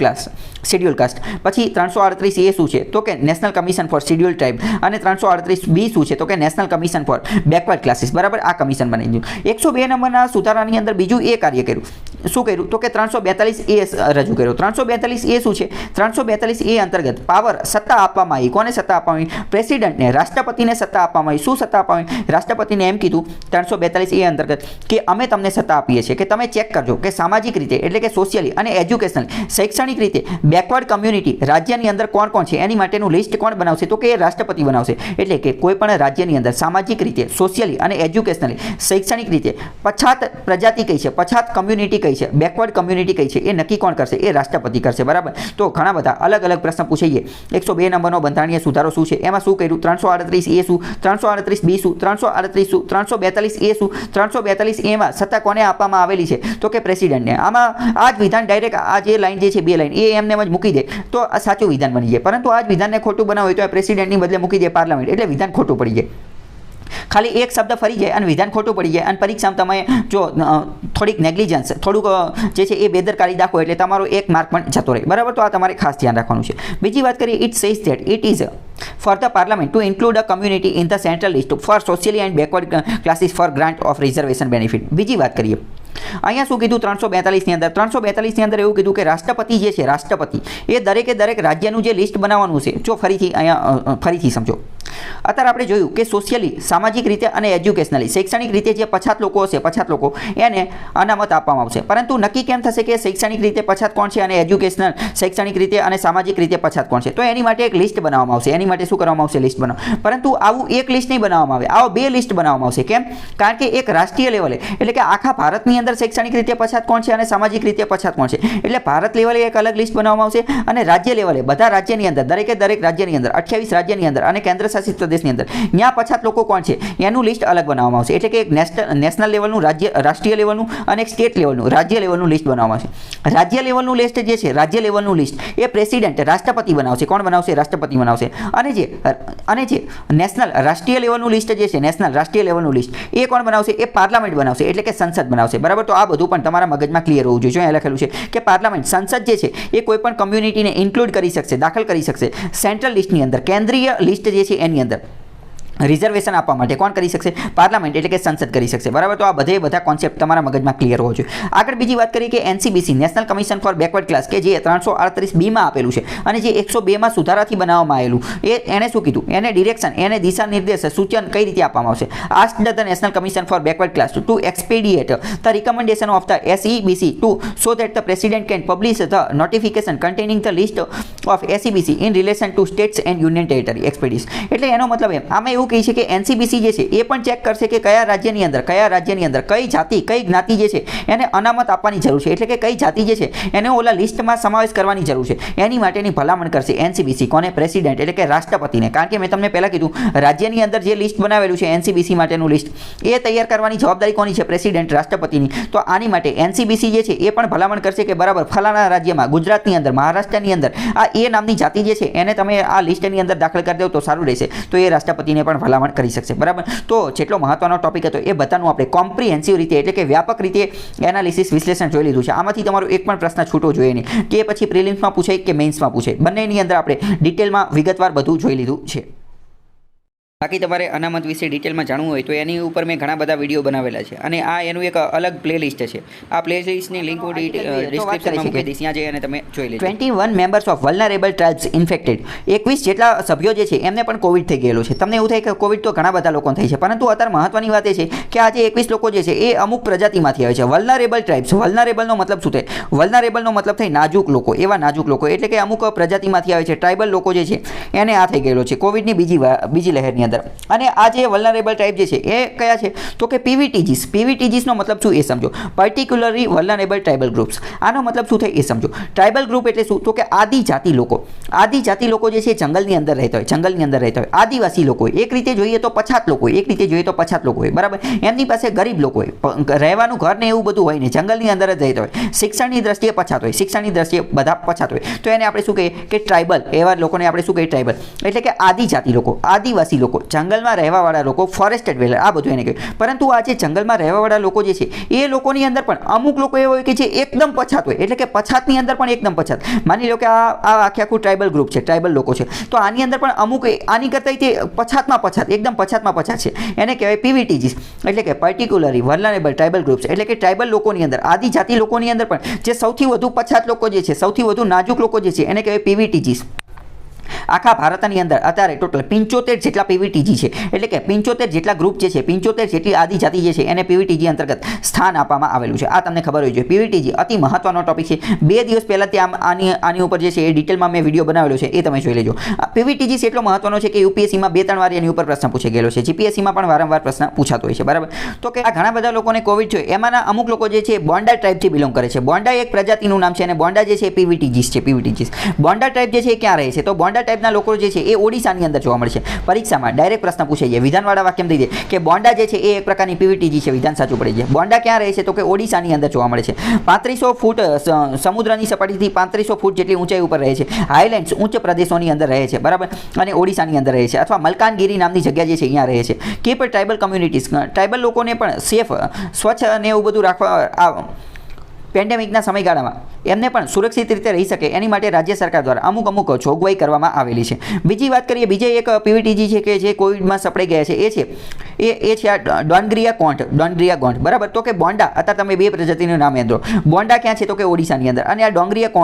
cast. પછી 338A શું છે? તો કે national commission for schedule tribe. અને 338B શું છે? તો કે national commission for backward classes. બરાબર. આ કમિશન બની ગયું. 102 નંબરના સુધારાની અંદર બીજું એ કાર્ય કર્યું. શું કર્યું? તો કે 342A રજૂ કર્યો. 342A શું છે? 342A અંતર્ગત પાવર, સત્તા આપવામાં આવી. કોને સત્તા આપવામાં આવી? પ્રેસિડેન્ટને, રાષ્ટ્રપતિને સત્તા આપવામાં આવી. શું સત્તા આપવામાં આવી? રાષ્ટ્રપતિને એમ કીધું 342A અંતર્ગત કે અમે તમને સત્તા આપીએ છીએ કે તમે ચેક કરજો કે સામાજિક રીતે, એટલે કે સોશિયલી અને એજ્યુકેશનલ, શૈક્ષણિક રીતે બેકવર્ડ કમ્યુનિટી રાજ્યની અંદર કોણ છે એની માટેનું લિસ્ટ કોણ બનાવશે? તો કે એ રાષ્ટ્રપતિ બનાવશે. એટલે કે કોઈ પણ રાજ્યની અંદર સામાજિક રીતે, સોશિયલી અને એજ્યુકેશનલી, શૈક્ષણિક રીતે પછાત પ્રજાતિ કઈ છે, પછાત કમ્યુનિટી કઈ છે, બેકવર્ડ કમ્યુનિટી કઈ છે એ નક્કી કોણ કરશે? એ રાષ્ટ્રપતિ કરશે. બરાબર. તો ઘણા બધા અલગ પ્રશ્ન પૂછાઈએ. 102 નંબરનો બંધારણીય સુધારો શું છે? એમાં શું કર્યું? 338A શું, 338B શું, 338 શું, 342A શું, 342A માં સત્તા કોને આપવામાં આવેલી છે? તો કે પ્રેસિડેન્ટને. આમાં આ જ વિધાન ડાયરેક્ટ આ જે લાઈન જે છે, બે લાઈન એ એમને જ મૂકી દે તો આ સાચું વિધાન બની જાય. પરંતુ આ જ વિધાનને ખોટું બનાવવું હોય તો આ પ્રેસિડેન્ટની બદલે મૂકી દે પાર્લામેન્ટ, એટલે વિધાન ખોટું પડી જાય. ખાલી એક શબ્દ ફરી જાય અને વિધાન ખોટું પડી જાય. અને પરીક્ષામાં તમે જો થોડીક નેગ્લિજન્સ, થોડુંક જે છે એ બેદરકારી દાખવો એટલે તમારો એક માર્ક પણ જતો રહે. બરાબર. તો આ તમારે ખાસ ધ્યાન રાખવાનું છે. બીજી વાત કરીએ, it says that it is for the parliament to include a community in the central list for socially and backward classes for grant of reservation benefit. બીજી વાત કરીએ, અહીંયા શું કીધું? 342 ની અંદર 342 ની અંદર એવું કીધું કે રાષ્ટ્રપતિ જે છે, રાષ્ટ્રપતિ એ દરેક રાજ્યનું જે લિસ્ટ બનાવવાનું છે. જો ફરીથી સમજો. અત્યારે આપણે જોયું કે સોશિયલી, સામાજિક રીતે અને એજ્યુકેશનલી, શૈક્ષણિક રીતે જે પછાત લોકો હશે, પછાત લોકો એને અનામત આપવામાં આવશે. પરંતુ નક્કી કેમ થશે કે શૈક્ષણિક રીતે પછાત કોણ છે અને એજ્યુકેશનલ, શૈક્ષણિક રીતે અને સામાજિક રીતે પછાત કોણ છે? તો એની માટે એક લિસ્ટ બનાવવામાં આવશે. એની માટે શું કરવામાં આવશે? લિસ્ટ બનાવ. પરંતુ આવું એક લિસ્ટ નહીં બનાવવામાં આવે, આવો બે લિસ્ટ બનાવવામાં આવશે. કેમ? કારણ કે એક રાષ્ટ્રીય લેવલે, એટલે કે આખા ભારતની અંદર શૈક્ષણિક રીતે પછાત કોણ છે અને સામાજિક રીતે પછાત કોણ છે, એટલે ભારત લેવલે એક અલગ લિસ્ટ બનાવવામાં આવશે. અને રાજ્ય લેવલે બધા રાજ્યની અંદર, દરેક રાજ્યની અંદર, 28 રાજ્યની અંદર અને કેન્દ્ર શાસિત પ્રદેશની અંદર ત્યાં પછાત લોકો કોણ છે એનું લિસ્ટ અલગ બનાવવામાં આવશે. એટલે કે એક નેશનલ લેવલનું, રાષ્ટ્રીય લેવલનું અને એક સ્ટેટ લેવલનું, રાજ્ય લેવલનું લિસ્ટ બનાવવામાં આવશે. રાજ્ય લેવલનું લિસ્ટ જે છે, રાજ્ય લેવલનું લિસ્ટ એ પ્રેસિડેન્ટ, રાષ્ટ્રપતિ બનાવશે. કોણ બનાવશે? રાષ્ટ્રપતિ બનાવશે. અને જે નેશનલ, રાષ્ટ્રીય લેવલનું લિસ્ટ જે છે, નેશનલ, રાષ્ટ્રીય લેવલનું લિસ્ટ એ કોણ બનાવશે? એ પાર્લામેન્ટ બનાવશે, એટલે કે સંસદ બનાવશે. બરાબર. તો આ બધું પણ તમારા મગજમાં ક્લિયર હોવું જોઈએ. અહીંયા લખેલું છે કે પાર્લામેન્ટ, સંસદ જે છે એ કોઈ પણ કમ્યુનિટીને ઇન્ક્લુડ કરી શકશે, દાખલ કરી શકશે સેન્ટ્રલ લિસ્ટની અંદર, કેન્દ્રીય લિસ્ટ જે છે એની અંદર. રિઝર્વેશન આપવા માટે કોણ કરી શકશે? પાર્લામેન્ટ, એટલે કે સંસદ કરી શકશે. બરાબર. તો આ બધા કોન્સેપ્ટ તમારા મગજમાં ક્લિયર હોવો જોઈએ. આગળ બીજી વાત કરીએ કે NCBC, national commission for backward class, કે જે 338B માં આપેલું છે અને જે 102 માં સુધારાથી બનાવવામાં આવેલું, એને શું કીધું? એને ડિરેક્શન, એને દિશા નિર્દેશ, સૂચન કઈ રીતે આપવામાં આવશે? Ask the national commission for backward class to expedite the recommendation of the SEBC to so that the president can publish the notification containing the list of SEBC in relation to states and union territory expeditious. એટલે એનો મતલબ આમાં એવું કહી છે કે NCBC જે છે એ પણ ચેક કરશે કે કયા રાજ્યની અંદર કઈ જાતિ, કઈ જ્ઞાતિ જે છે એને અનામત આપવાની જરૂર છે, એટલે કે કઈ જાતિ જે છે એને ઓલા લિસ્ટમાં સમાવેશ કરવાની જરૂર છે. એની માટેની ભલામણ કરશે NCBC. કોને? પ્રેસિડેન્ટ, એટલે કે રાષ્ટ્રપતિને. કારણ કે મેં તમને પહેલા કીધું, રાજ્યની અંદર જે લિસ્ટ બનાવેલું છે NCBC માટેનું લિસ્ટ, એ તૈયાર કરવાની જવાબદારી કોની છે? પ્રેસિડેન્ટ, રાષ્ટ્રપતિની. તો આની માટે NCBC જે છે એ પણ ભલામણ કરશે કે બરાબર ફલાણા રાજ્યમાં, ગુજરાતની અંદર, મહારાષ્ટ્રની અંદર આ એ નામની જાતિ જે છે એને તમે આ લિસ્ટની અંદર દાખલ કરી દો તો સારું રહેશે. તો એ રાષ્ટ્રપતિને પણ પણ ભલામણ કરી શકશે, બરાબર. તો જેટલો મહત્વનો ટોપિક હતો એ બધાનું આપણે કોમ્પ્રિહેન્સિવ રીતે એટલે કે વ્યાપક રીતે એનાલિસિસ વિશ્લેષણ જોઈ લીધું છે. આમાંથી તમારો એક પણ પ્રશ્ન છૂટવો જોઈએ નહીં, કે પછી પ્રિલિમ્સમાં પૂછાય કે મેઇન્સમાં પૂછાય, બંનેની અંદર આપણે ડિટેલમાં વિગતવાર બધું જોઈ લીધું છે. બાકી તમારે અનામત વિશે ડિટેલમાં જાણવું હોય તો એની ઉપર મેં ઘણા બધા વિડીયો બનાવેલા છે અને આ એનું એક અલગ પ્લેલિસ્ટ છે. આ પ્લેલિસ્ટની લિંક હું ડિસ્ક્રિપ્શનમાં મૂકી દઈશ, ત્યાં જઈ અને તમે જોઈ લેજો. 21 members of vulnerable tribes infected. 21 જેટલા સભ્યો જે છે એમને પણ કોવિડ થઈ ગયેલો છે. તમને એવું થાય કે કોવિડ તો ઘણા બધા લોકોને થઈ છે, પરંતુ અત્યારે મહત્વની વાત એ છે કે આ જે 21 લોકો જે છે એ અમુક પ્રજાતિમાંથી આવે છે. વલ્નરેબલ ટ્રાઇબ્સ, વલ્નરેબલનો મતલબ શું થાય? વલ્નરેબલનો મતલબ થાય નાજુક લોકો, એવા નાજુક લોકો એટલે કે અમુક પ્રજાતિમાંથી આવે છે. ટ્રાઇબલ લોકો જે છે એને આ થઈ ગયેલો છે કોવિડની બીજી લહેરની અંદર. અને આ જે વલ્નરેબલ ટાઈપ જે છે એ કયા છે તો કે પીવીટીજીસ. પીવીટીજીસનો મતલબ શું એ સમજો. Particularly vulnerable tribal groups. આનો મતલબ શું થાય એ સમજો. ટ્રાઇબલ ગ્રુપ એટલે શું તો કે આદિજાતિ લોકો. આદિજાતિ લોકો જે છે જંગલની અંદર રહેતા હોય, જંગલની અંદર રહેતા હોય. આદિવાસી લોકો એક રીતે જોઈએ તો પછાત લોકો, એક રીતે જોઈએ તો પછાત લોકો હોય, બરાબર. એમની પાસે ગરીબ લોકો હોય, રહેવાનું ઘર ને એવું બધું હોય ને, જંગલની અંદર જ રહેતા હોય. શિક્ષણની દ્રષ્ટિએ પછાત હોય, શિક્ષણની દ્રષ્ટિએ બધા પછાત હોય. તો એને આપણે શું કહીએ કે ટ્રાઇબલ. એવા લોકોને આપણે શું કહીએ ટ્રાઇબલ. એટલે કે આદિજાતિ લોકો, આદિવાસી લોકો, જંગલમાં રહેવાવાળા લોકો, ફોરેસ્ટેડ ડવેલર, આ બધું એને કહ્યું. પરંતુ આ જે જંગલમાં રહેવાવાળા લોકો જે છે એ લોકોની અંદર પણ અમુક લોકો એવા હોય કે જે એકદમ પછાત હોય, એટલે કે પછાતની અંદર પણ એકદમ પછાત. માની લો કે આ આખું ટ્રાઇબલ ગ્રુપ છે, ટ્રાઇબલ લોકો છે, તો આની અંદર પણ અમુક આની કરતાં તે પછાતમાં પછાત, એકદમ પછાતમાં પછાત છે. એને કહેવાય પીવીટીજીસ, એટલે કે પર્ટિક્યુલરલી વલ્નરેબલ ટ્રાઇબલ ગ્રુપ્સ. એટલે કે ટ્રાઇબલ લોકોની અંદર, આદિજાતિ લોકોની અંદર પણ જે સૌથી વધુ પછાત લોકો જે છે, સૌથી વધુ નાજુક લોકો જે છે એને કહેવાય પીવીટીજીસ. આખા ભારતની અંદર અત્યારે ટોટલ 75 જેટલા પીવીટીજી છે, એટલે કે 75 જેટલા ગ્રુપ જે છે, 75 જેટલી આદિજાતિ જે છે એને પીવીટીજી અંતર્ગત સ્થાન આપવામાં આવેલું છે. આ તમને ખબર હોવી જોઈએ. પીવીટીજી અતિ મહત્વનો ટોપિક છે. 2 દિવસ પહેલાં ત્યાં આની ઉપર જે છે એ ડિટેલમાં મેં વિડીયો બનાવેલો છે, એ તમે જોઈ લેજો. પીવીટીજી એટલો મહત્વનો છે કે યુપીએસસીમાં 2-3 વાર એની ઉપર પ્રશ્ન પૂછાઈ ગયેલો છે. જીપીએસસીમાં પણ વારંવાર પ્રશ્ન પૂછાતો હોય છે, બરાબર. તો કે આ ઘણા બધા લોકોને કોવિડ થયો, એમાંના અમુક લોકો જે છે બોન્ડા ટ્રાઇબથી બિલોંગ કરે છે. બોન્ડા એક પ્રજાતિનું નામ છે અને બોન્ડા જે છે પીવીટીજીસ છે. પીવીટીજીસ બોન્ડા ટ્રાઇબ જે છે એ ક્યાં રહે છે તો બોન્ડા ટાઈપના લોકો જે છે એ ઓડિશાની અંદર જોવા મળશે. પરીક્ષામાં ડાયરેક્ટ પ્રશ્ન પૂછાઈ જાય, વિધાનવાળા વાક્યમ દઈ દે કે બોન્ડા જે છે એ એક પ્રકારની પીવીટીજી છે, વિધાન સાચું પડી જાય. બોન્ડા ક્યાં રહે છે તો કે ઓડિશાની અંદર જોવા મળે છે. 3500 ફૂટ સમુદ્રની સપાટીથી 3500 ફૂટ જેટલી ઊંચાઈ ઉપર રહે છે. હાઈલેન્ડ્સ ઉચ્ચ પ્રદેશોની અંદર રહે છે, બરાબર, અને ઓડિશાની અંદર રહે છે, અથવા મલકાનગીરી નામની જગ્યા જે છે અહીંયા રહે છે. કે પણ ટ્રાઇબલ કમ્યુનિટીઝ, ટ્રાઇબલ લોકોને પણ સેફ, સ્વચ્છ અને એવું બધું રાખવા પેન્ડેમિકના સમયગાળામાં એમને પણ સુરક્ષિત રીતે રહી શકે એની માટે રાજ્ય સરકાર દ્વારા અમુક જોગવાઈ કરવામાં આવેલી છે. બીજી વાત કરીએ, બીજે એક પીવીટીજી છે કે જે કોવિડમાં સપડાઈ ગયા છે, એ છે આ ડોનગ્રીયા કોન્ટ, બરાબર. તો કે બોન્ડા, અત્યારે તમે 2 પ્રજાતિનું નામ યાદ રાખો. બોન્ડા ક્યાં છે તો કે ઓડિશાની અંદર, અને આ ડોંગરીયા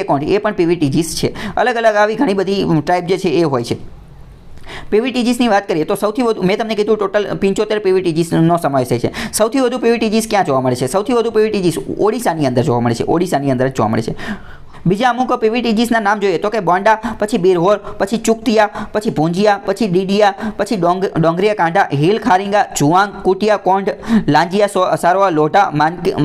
કોન્ટ એ પણ પીવીટીજીસ છે. અલગ અલગ આવી ઘણી બધી ટાઈપ જે છે એ હોય છે. પીવીટીજીસની વાત કરીએ તો સૌથી વધુ મેં તમને કીધું ટોટલ 75 પીવીટીજીસનો સમાવેશ થાય છે. સૌથી વધુ પીવીટીજીસ ક્યાં જોવા મળે છે? સૌથી વધુ પીવીટીજીસ ઓડિશાની અંદર જોવા મળે છે. ઓડિશાની અંદર જ જોવા મળે છે. બીજા અમુક પીવીટીજીસના નામ જોઈએ તો કે બોન્ડા, પછી બિરહોર, પછી ચુકતિયા, પછી ભુંજિયા, પછી ડીડિયા, પછી ડોંગરીયા કાંઢા, હિલ ખારીંગા, જુવાંગ, કુટિયા કોંઢ, લાંજિયા સારવા, લોઢા,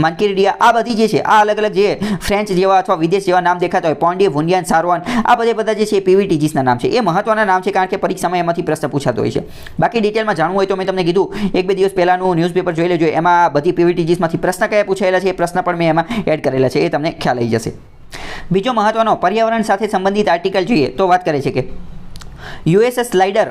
માનકીરડિયા, આ બધી જે છે આ અલગ અલગ જે ફ્રેન્ચ જેવા અથવા વિદેશ જેવા નામ દેખાતા હોય, પોન્ડી, ભુંડિયાન, સારવાન, આ બધા જે છે એ પીવીટીજીસના નામ છે. એ મહત્વના નામ છે કારણ કે પરીક્ષામાં એમાંથી પ્રશ્ન પૂછાતો હોય છે. બાકી ડિટેલમાં જાણવું હોય તો મેં તમને કીધું 1-2 દિવસ પહેલાંનું ન્યૂઝપેપર જોઈ લેજો. એમાં બધી પીવીટીજીસમાંથી પ્રશ્ન કયા પૂછાયેલા છે એ પ્રશ્ન પણ મેં એમાં એડ કરેલા છે, એ તમને ખ્યાલ આવી જશે. બીજો મહત્વનો પર્યાવરણ સાથે સંબંધિત આર્ટિકલ જોઈએ તો વાત કરે છે કે US slider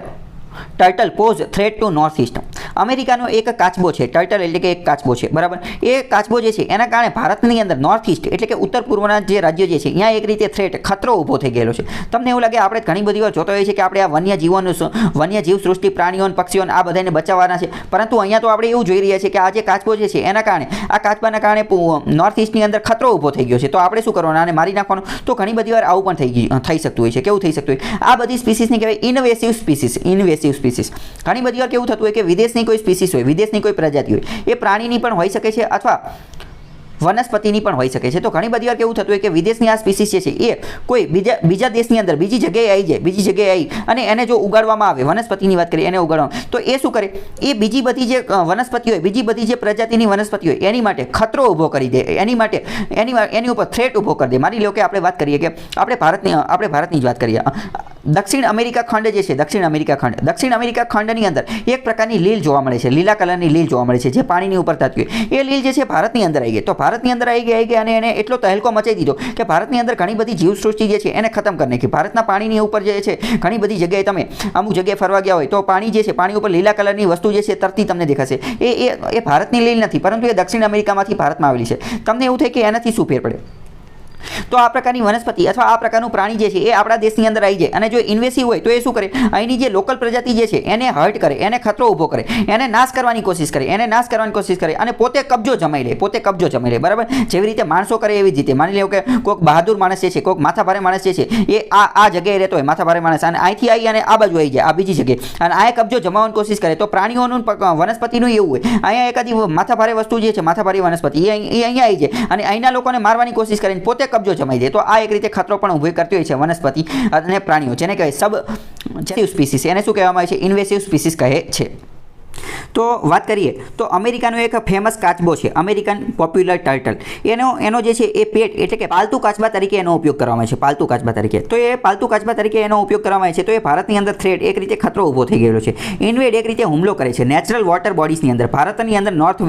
turtle pose threat to north east. અમેરિકાનો એક કાચબો છે, ટર્ટલ એટલે કે એક કાચબો છે, બરાબર. એ કાચબો જે છે એના કારણે ભારતની અંદર નોર્થ ઇસ્ટ એટલે કે ઉત્તર પૂર્વના જે રાજ્યો જે છે ત્યાં એક રીતે થ્રેટ, ખતરો ઊભો થઈ ગયેલો છે. તમને એવું લાગે આપણે ઘણી બધી વાર જોતા હોઈએ છીએ કે આપણે આ વન્યજીવ સૃષ્ટિ, પ્રાણીઓ, પક્ષીઓ આ બધાને બચાવવાના છે, પરંતુ અહીંયા તો આપણે એવું જોઈ રહ્યા છીએ કે આ જે કાચબો જે છે એના કારણે, આ કાચબાના કારણે નોર્થ ઇસ્ટની અંદર ખતરો ઊભો થઈ ગયો છે. તો આપણે શું કરવાનું? આને મારી નાખવાનું. તો ઘણી બધી વાર આવું પણ થઈ શકતું હોય છે. કેવું થઈ શકતું હોય? આ બધી સ્પીસીસને કહેવાય ઇન્વેસિવ સ્પીસીસ. ઘણી બધી વાર કેવું થતું હોય કે વિદેશની કોઈ સ્પીસીસ હોય, વિદેશની કોઈ પ્રજાતિ હોય, એ પ્રાણીની પણ હોઈ શકે છે અથવા વનસ્પતિની પણ હોઈ શકે છે. તો ઘણી બધી વાર કેવું થતું હોય કે વિદેશની આ સ્પીસીસ જે છે એ કોઈ બીજા દેશની અંદર બીજી જગ્યાએ આવી અને એને જો ઉગાડવામાં આવે, વનસ્પતિની વાત કરીએ, એને ઉગાડવામાં, તો એ શું કરે? એ બીજી બધી જે વનસ્પતિ હોય, બીજી બધી જે પ્રજાતિની વનસ્પતિ હોય એની માટે ખતરો ઊભો કરી દે, એની ઉપર થ્રેટ ઊભો કરી દે. માની લો કે આપણે વાત કરીએ કે આપણે ભારતની જ વાત કરીએ, દક્ષિણ અમેરિકા ખંડ જે છે દક્ષિણ અમેરિકા ખંડની અંદર એક પ્રકારની લીલ જોવા મળે છે, લીલા કલરની લીલ જોવા મળે છે જે પાણીની ઉપર થતી હોય. એ લીલ જે છે ભારતની અંદર આવી ગઈ. તો ભારતની અંદર આવી ગઈ અને એને એટલો તહેલકો મચાવી દીધો કે ભારતની અંદર ઘણી બધી જીવસૃષ્ટિ જે છે એને ખતમ કરી નાખી. ભારતના પાણીની ઉપર જે છે ઘણી બધી જગ્યાએ તમે અમુક જગ્યાએ ફરવા ગયા હોય તો પાણી જે છે પાણી ઉપર લીલા કલરની વસ્તુ જે છે તરતી તમને દેખાશે. એ ભારતની લીલ નથી, પરંતુ એ દક્ષિણ અમેરિકામાંથી ભારતમાં આવેલી છે. તમને એવું થાય કે એનાથી શું ફેર પડે? તો આ પ્રકારની વનસ્પતિ અથવા આ પ્રકારનું પ્રાણી જે છે એ આપણા દેશની અંદર આવી જાય અને જો ઇન્વેસિવ હોય તો એ શું કરે? અહીંની જે લોકલ પ્રજાતિ જે છે એને હર્ટ કરે, એને ખતરો ઊભો કરે, એને નાશ કરવાની કોશિશ કરે, અને પોતે કબજો જમાઈ લે. બરાબર? જેવી રીતે માણસો કરે એવી જ રીતે માની લો કે કોઈક બહાદુર માણસ જે છે, કોઈક માથાભારે માણસ જે છે એ આ જગ્યાએ રહેતો હોય, માથાભારે માણસ, અને અહીંથી આવી અને આ બાજુ આવી જાય, આ બીજી જગ્યાએ, અને આ કબજો જમાવવાની કોશિશ કરે. તો પ્રાણીઓનું વનસ્પતિનું એવું હોય, અહીંયા એકાદી માથાભારે વસ્તુ જે છે, માથાભારે વનસ્પતિ એ અહીંયા આવી જાય અને અહીંના લોકોને મારવાની કોશિશ કરીને પોતે કબજો જમાઈ દે. તો આ એક રીતે ખતરો પણ ઊભો કરતી હોય છે વનસ્પતિ અને પ્રાણીઓ, જેને કહેવાય સ્પીસીસ. એને શું કહેવામાં આવે છે? ઇન્વેસિવ સ્પીસીસ કહે છે. તો વાત કરીએ તો અમેરિકાનો એક ફેમસ કાચબો છે, અમેરિકન પોપ્યુલર ટર્ટલ. એનો જે છે એ પેટ એટલે કે પાલતુ કાચબા તરીકે એનો ઉપયોગ કરવામાં આવે છે, પાલતુ કાચબા તરીકે. તો એ પાલતુ કાચબા તરીકે એનો ઉપયોગ કરવામાં આવે છે. તો એ ભારતની અંદર થ્રેટ એક રીતે ખતરો ઊભો થઈ ગયેલો છે. ઇન્વેડ એક રીતે હુમલો કરે છે નેચરલ વોટર બોડીઝની અંદર. ભારતની અંદર નોર્થ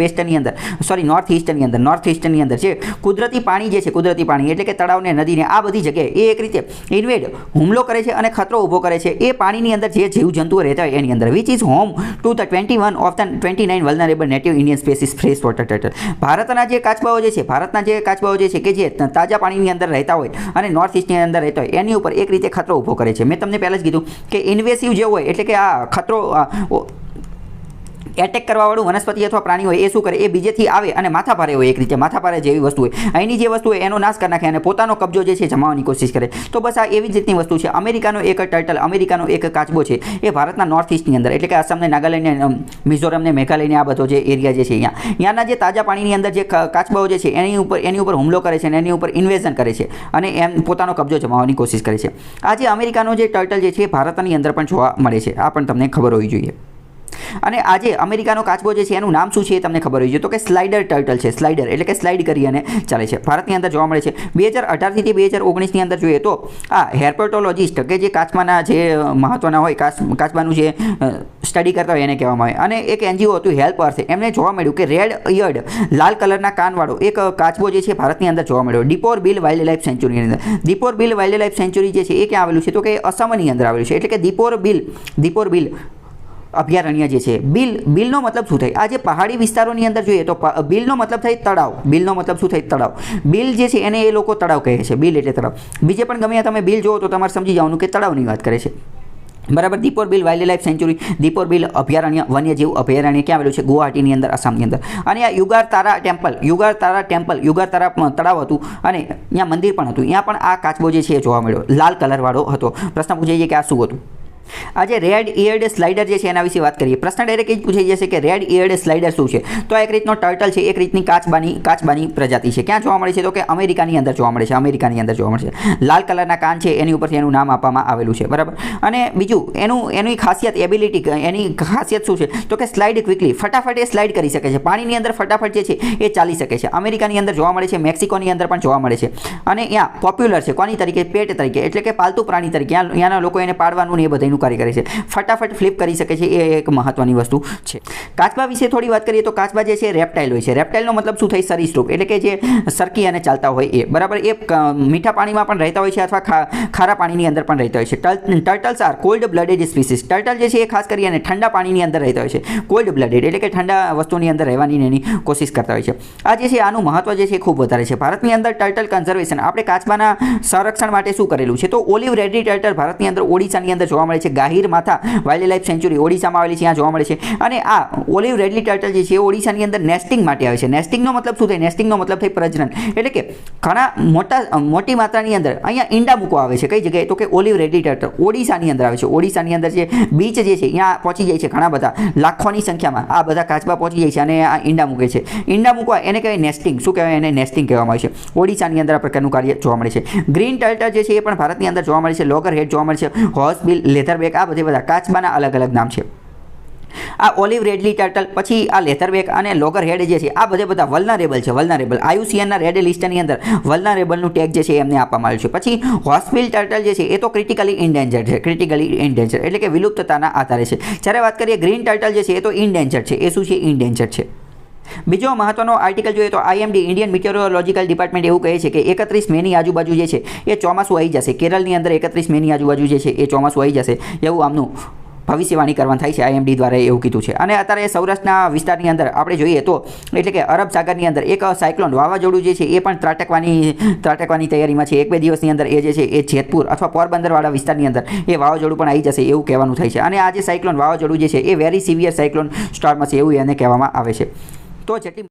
ઈસ્ટની અંદર જે કુદરતી પાણી જે છે, કુદરતી પાણી એટલે કે તળાવને, નદીને, આ બધી જગ્યાએ એ એક રીતે ઇન્વેડ હુમલો કરે છે અને ખતરો ઊભો કરે છે એ પાણીની અંદર જે જીવજંતુઓ રહેતા હોય એની અંદર, which is home to the 21 of the 29 vulnerable native Indian species fresh water turtle. ભારતના જે કાચબાઓ જે છે કે જે તાજા પાણીની અંદર રહેતા હોય અને નોર્થ ઈસ્ટની અંદર રહેતા હોય એની ઉપર એક રીતે ખતરો ઊભો કરે છે. મેં તમને પહેલાં જ કીધું કે ઇન્વેસિવ જે હોય એટલે કે આ ખતરો એટેક કરવાવાળું વનસ્પતિ અથવા પ્રાણી હોય એ શું કરે? એ બીજેથી આવે અને માથાભારે હોય, એક રીતે માથાભારે જેવી વસ્તુ હોય, અહીંની જે વસ્તુ હોય એનો નાશ કરી નાખે અને પોતાનો કબજો જે છે જમાવવાની કોશિશ કરે. તો બસ આ એવી જ રીતની વસ્તુ છે. અમેરિકાનો એક ટર્ટલ, અમેરિકાનો એક કાચબો છે એ ભારતના નોર્થ ઈસ્ટની અંદર એટલે કે આસામને, નાગાલેન્ડને, મિઝોરમને, મેઘાલયને આ બધો જે એરિયા જે છે અહીંયાના જે તાજા પાણીની અંદર જે કાચબાઓ જે છે એની ઉપર હુમલો કરે છે અને એની ઉપર ઇન્વેઝન કરે છે અને એમ પોતાનો કબજો જમાવવાની કોશિશ કરે છે. આ જે અમેરિકાનો જે ટર્ટલ જે છે એ ભારતની અંદર પણ જોવા મળે છે. આ પણ તમને ખબર હોવી જોઈએ. અને આજે અમેરિકાનો કાચબો જે છે એનું નામ શું છે એ તમને ખબર હોવી જોઈએ. તો કે સ્લાઇડર ટર્ટલ છે. સ્લાઇડર એટલે કે સ્લાઇડ કરી અને ચાલે છે. ભારતની અંદર જોવા મળે છે. 2018 થી 2019ની અંદર જોઈએ તો આ હેર્પેટોલોજિસ્ટ કે જે કાચબાના જે મહત્વના હોય, કાચબાનું જે સ્ટડી કરતા હોય એને કહેવામાં આવે. અને એક એનજીઓ હતું હેલ્પ અર્થ, એમને જોવા મળ્યું કે રેડ ઇયર્ડ લાલ કલરના કાનવાળો એક કાચબો જે છે ભારતની અંદર જોવા મળ્યો દીપોર બિલ વાઇલ્ડ લાઇફ સેન્ચુરીની અંદર. દીપોર બિલ વાઇલ્ડ લાઇફ સેન્ચુરી જે છે એ ક્યાં આવેલું છે? તો કે અસમની અંદર આવેલું છે. એટલે કે દીપોર બિલ અભયારણ્ય જે છે. બિલનો મતલબ શું થાય? આ જે પહાડી વિસ્તારોની અંદર જોઈએ તો બિલનો મતલબ થાય તળાવ. બિલનો મતલબ શું થાય? તળાવ. બિલ જે છે એને એ લોકો તળાવ કહે છે. બિલ એટલે તળાવ. બીજે પણ ગમે તમે બિલ જુઓ તો તમારે સમજી જવાનું કે તળાવની વાત કરે છે. બરાબર? Deepor Beel wild life sanctuary, Deepor Beel અભયારણ્ય, વન્યજીવ અભયારણ્ય ક્યાં આવેલું છે? ગુવાહાટીની અંદર, આસામની અંદર. અને આ યુગાર તારા તળાવ હતું અને ત્યાં મંદિર પણ હતું. ત્યાં પણ આ કાચબો જે છે એ જોવા મળ્યો, લાલ કલરવાળો હતો. પ્રશ્ન પૂછાઈ જાય કે આ શું હતું? આજે રેડ ઇયર્ડ સ્લાઇડર જે છે એના વિશે વાત કરીએ. પ્રશ્ન ડાયરેક્ટ એ જ પૂછાઈ જશે કે રેડ ઇયર્ડ સ્લાઇડર શું છે? તો એક રીતનો ટર્ટલ છે, એક રીતની કાચબાની પ્રજાતિ છે. ક્યાં જોવા મળે છે? તો કે અમેરિકાની અંદર જોવા મળે છે. લાલ કલરના કાન છે, એની ઉપરથી એનું નામ આપવામાં આવેલું છે. બરાબર? અને બીજું એની ખાસિયત, એની ખાસિયત શું છે? તો કે સ્લાઇડ ક્વિકલી, ફટાફટ એ સ્લાઇડ કરી શકે છે. પાણીની અંદર ફટાફટ જે છે એ ચાલી શકે છે. અમેરિકાની અંદર જોવા મળે છે, મેક્સિકોની અંદર પણ જોવા મળે છે. અને ત્યાં પોપ્યુલર છે. કોની તરીકે? પેટ તરીકે, એટલે કે પાલતુ પ્રાણી તરીકે. ત્યાંના લોકો એને પાડવાનું ને એ બધાનું કાર્ય કરે છે. ફટાફટ ફ્લિપ કરી શકે છે. એ એક મહત્વની વસ્તુ છે. કાચબા વિશે થોડી વાત કરીએ તો કાચબા જે છે રેપ્ટાઇલ હોય છે. રેપ્ટાઇલનો મતલબ શું થાય? સરીસૃપ, એટલે કે જે સરકી અને ચાલતા હોય એ. બરાબર? એ મીઠા પાણીમાં પણ રહેતા હોય છે અથવા ખારા પાણીની અંદર પણ રહેતા હોય છે. Turtles R cold blooded species. Turtle જે છે એ ખાસ કરીને ઠંડા પાણીની અંદર રહેતા હોય છે. કોલ્ડ બ્લડેડ એટલે કે ઠંડા વસ્તુની અંદર રહેવાની એની કોશિશ કરતા હોય છે. આ જે છે આનું મહત્વ જે છે એ ખૂબ વધારે છે. ભારતની અંદર ટર્ટલ કન્ઝર્વેશન, આપણે કાચબાના સંરક્ષણ માટે શું કરેલું છે? તો ઓલિવ રેડી ટર્ટલ ભારતની અંદર ઓડિશાની અંદર જોવા મળે છે. ગાહીર માથા વાઇલ્ડ લાઇફ સેન્ચુરી ઓડિશામાં આવેલી છે, ત્યાં જોવા મળે છે. અને આ ઓલિવ રેડલી ટર્ટલ જે છે એ ઓડિશાની અંદર નેસ્ટિંગ માટે આવે છે. નેસ્ટિંગનો મતલબ શું થાય? નેસ્ટિંગનો મતલબ થાય પ્રજનન. એટલે કે ઘણા મોટી માત્રાની અંદર અહીંયા ઈંડા મૂકવા આવે છે. કઈ જગ્યાએ? તો કે ઓલિવ રેડલી ટર્ટલ ઓડિશાની અંદર આવે છે. ઓડિશાની અંદર જે બીચ જે છે ત્યાં પહોંચી જાય છે ઘણા બધા લાખોની સંખ્યામાં આ બધા કાચબા પહોંચી જાય છે અને આ ઈંડા મૂકે છે. ઈંડા મૂકવા એને કહેવાય નેસ્ટિંગ. શું કહેવાય? એને નેસ્ટિંગ કહેવામાં આવે છે. ઓડિશાની અંદર આ પ્રકારનું કાર્ય જોવા મળે છે. ગ્રીન ટર્ટલ જે છે એ પણ ભારતની અંદર જોવા મળે છે. લોગર હેડ જોવા મળે છે. હોર્સબિલ, લેધરબેક, આ બધા કાચબાના અલગ અલગ નામ છે. આ ઓલિવ રેડલી ટર્ટલ, પછી આ લેથરબેક અને લોગર હેડ જે છે આ બધા વલ્નરેબલ છે. વલ્નરેબલ IUCNના રેડ લિસ્ટની અંદર વલ્નરેબલનું ટેગ જે છે એમને આપવામાં આવ્યું છે. પછી હોર્સબિલ ટર્ટલ જે છે એ તો ક્રિટિકલી ઇન્ડેન્જર્ડ છે. ક્રિટિકલી ઇન્ડેન્જર્ડ એટલે કે વિલુપ્તતાના આધારે છે. જ્યારે વાત કરીએ ગ્રીન ટર્ટલ જે છે એ તો ઇન્ડેન્જર્ડ છે. એ શું છે? ઇન્ડેન્જર્ડ છે. બીજો મહત્વનો આર્ટિકલ જોઈએ તો IMD ઇન્ડિયન મિટેરોલોજીકલ ડિપાર્ટમેન્ટ એવું કહે છે કે 31 મેની આજુબાજુ જે છે એ ચોમાસું આવી જશે. કેરળની અંદર 31 મેની આજુબાજુ જે છે એ ચોમાસું આવી જશે એવું આમનું ભવિષ્યવાણી કરવાનું થાય છે. IMD દ્વારા એવું કીધું છે. અને અત્યારે સૌરાષ્ટ્રના વિસ્તારની અંદર આપણે જોઈએ તો એટલે કે અરબ સાગરની અંદર એક સાયક્લોન વાવાઝોડું જે છે એ પણ ત્રાટકવાની તૈયારીમાં છે. 1-2 દિવસની અંદર એ જે છે એ જેતપુર અથવા પોરબંદરવાળા વિસ્તારની અંદર એ વાવાઝોડું પણ આવી જશે એવું કહેવાનું થાય છે. અને આ જે સાયક્લોન વાવાઝોડું જે છે એ વેરી સિવિયર સાયક્લોન સ્ટોર્મ છે એવું એને કહેવામાં આવે છે. તો જેટલી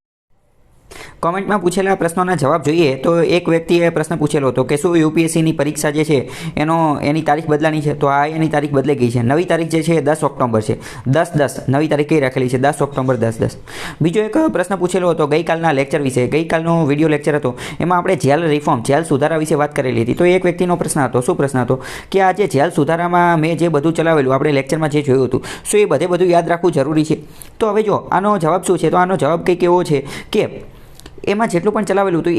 કોમેન્ટમાં પૂછેલા પ્રશ્નોના જવાબ જોઈએ તો એક વ્યક્તિએ પ્રશ્ન પૂછેલો હતો કે શું UPSCની પરીક્ષા જે છે એની તારીખ બદલાની છે? તો આ એની તારીખ બદલાઈ ગઈ છે. નવી તારીખ જે છે એ 10 ઓક્ટોબર છે. 10-10 નવી તારીખ કઈ રાખેલી છે? 10 ઓક્ટોબર 10-10. બીજો એક પ્રશ્ન પૂછેલો હતો ગઈકાલના લેક્ચર વિશે. ગઈકાલનો વિડીયો લેક્ચર હતો એમાં આપણે જેલ રિફોર્મ, જેલ સુધારા વિશે વાત કરેલી હતી. તો એક વ્યક્તિનો પ્રશ્ન હતો. શું પ્રશ્ન હતો? કે આ જે જેલ સુધારામાં મેં જે બધું ચલાવેલું આપણે લેક્ચરમાં જે જોયું હતું શું એ બધું યાદ રાખવું જરૂરી છે? તો હવે જો આનો જવાબ શું છે? તો આનો જવાબ કંઈક એવો છે કે એમાં જેટલું પણ ચલાવેલું હતું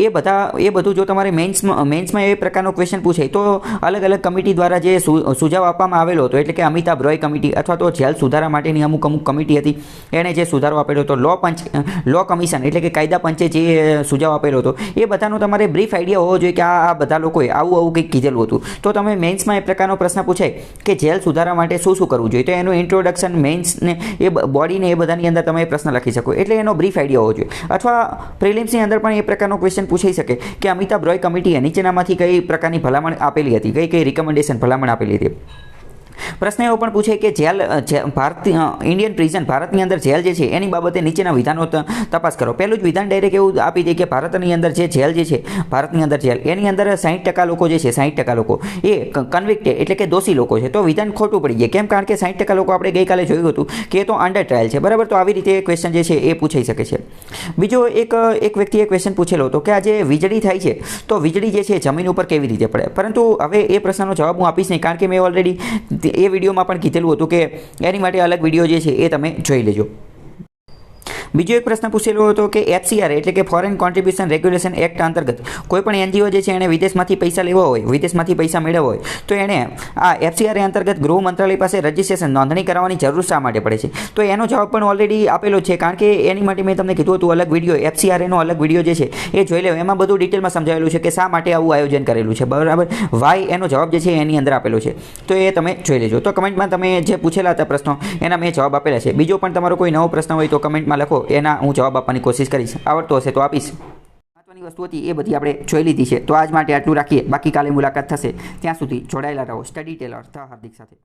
એ બધું જો તમારે મેન્સમાં એ પ્રકારનો ક્વેશ્ચન પૂછે તો અલગ અલગ કમિટી દ્વારા જે સુઝાવ આપવામાં આવેલો હતો એટલે કે અમિતાભ રોય કમિટી અથવા તો જેલ સુધારા માટેની અમુક કમિટી હતી એણે જે સુધારો આપેલો હતો, લો કમિશન એટલે કે કાયદા પંચે જે સુઝાવ આપેલો હતો એ બધાનો તમારે બ્રીફ આઈડિયા હોવો જોઈએ કે આ બધા લોકોએ આવું કંઈક કીધેલું હતું. તો તમે મેન્સમાં એ પ્રકારનો પ્રશ્ન પૂછાય કે જેલ સુધારા માટે શું કરવું જોઈએ તો એનું ઇન્ટ્રોડક્શન, મેન્સને એ બોડીને એ બધાની અંદર તમે પ્રશ્ન લખી શકો એટલે એનો બ્રીફ આઈડિયા હોવો જોઈએ. અથવા પ્રિલિમ્સ ની અંદર પણ એ પ્રકારનો ક્વેશ્ચન પૂછાઈ શકે કે અમિતાભ રોય કમિટીએ નીચેનામાંથી કઈ પ્રકારની ભલામણ આપેલી હતી, કઈ રિકમેન્ડેશન ભલામણ આપેલી હતી. પ્રશ્ન એવો પણ પૂછે કે ઇન્ડિયન પ્રિઝન, ભારતની અંદર જેલ જે છે એની બાબતે નીચેના વિધાનો તપાસ કરો. પહેલું જ વિધાન ડાયરેક્ટ એવું આપી દે કે ભારતની અંદર જે જેલ જે છે, ભારતની અંદર જેલ એની અંદર 60% લોકો જે છે 60% લોકો એ કન્વિક્ટેડ એટલે કે દોષી લોકો છે. તો વિધાન ખોટું પડી જાય. કેમ? કારણ કે 60% લોકો આપણે ગઈકાલે જોયું હતું કે એ તો અંડર ટ્રાયલ છે, બરાબર. તો આવી રીતે ક્વેશ્ચન જે છે એ પૂછાઈ શકે છે. બીજો એક વ્યક્તિએ ક્વેશ્ચન પૂછેલો હતો કે આ જે વીજળી થાય છે તો વીજળી જે છે જમીન ઉપર કેવી રીતે પડે? પરંતુ હવે એ પ્રશ્નનો જવાબ હું આપીશ નહીં કારણ કે મેં ઓલરેડી એ વિડીયોમાં પણ કીધેલું હતું કે એની માટે અલગ વિડીયો જે છે એ તમે જોઈ લેજો. બીજો એક પ્રશ્ન પૂછેલો હતો કે FCRA એટલે કે ફોરેન કોન્ટ્રીબ્યુશન રેગ્યુલેશન એક્ટ અંતર્ગત કોઈપણ NGO જે છે એણે વિદેશમાંથી પૈસા લેવા હોય, વિદેશમાંથી પૈસા મેળવવા હોય તો એણે આ FCRA અંતર્ગત ગૃહ મંત્રાલય પાસે રજિસ્ટ્રેશન, નોંધણી કરાવવાની જરૂર શા માટે પડે છે? તો એનો જવાબ પણ ઓલરેડી આપેલો છે કારણ કે એની માટે મેં તમને કીધું હતું અલગ વિડીયો, FCRAનો અલગ વિડીયો જે છે એ જોઈ લેવો. એમાં બધું ડિટેલમાં સમજાવેલું છે કે શા માટે આવું આયોજન કરેલું છે, બરાબર. વાય એનો જવાબ જે છે એની અંદર આપેલો છે તો એ તમે જોઈ લેજો. તો કમેન્ટમાં તમે જે પૂછેલા હતા પ્રશ્નો એના મેં જવાબ આપેલા છે. બીજો પણ તમારો કોઈ નવો પ્રશ્ન હોય તો કમેન્ટમાં લખો, એના હું જવાબ આપવાની કોશિશ કરીશ. આવડતો હશે તો આપીશ. મહત્વની વસ્તુ હતી એ બધી આપણે જોઈ લીધી છે. તો આજ માટે આટલું રાખીએ. બાકી કાલે મુલાકાત થશે. ત્યાં સુધી જોડાયેલા રહો સ્ટડી ટેલર ધ હાર્દિક સાથે.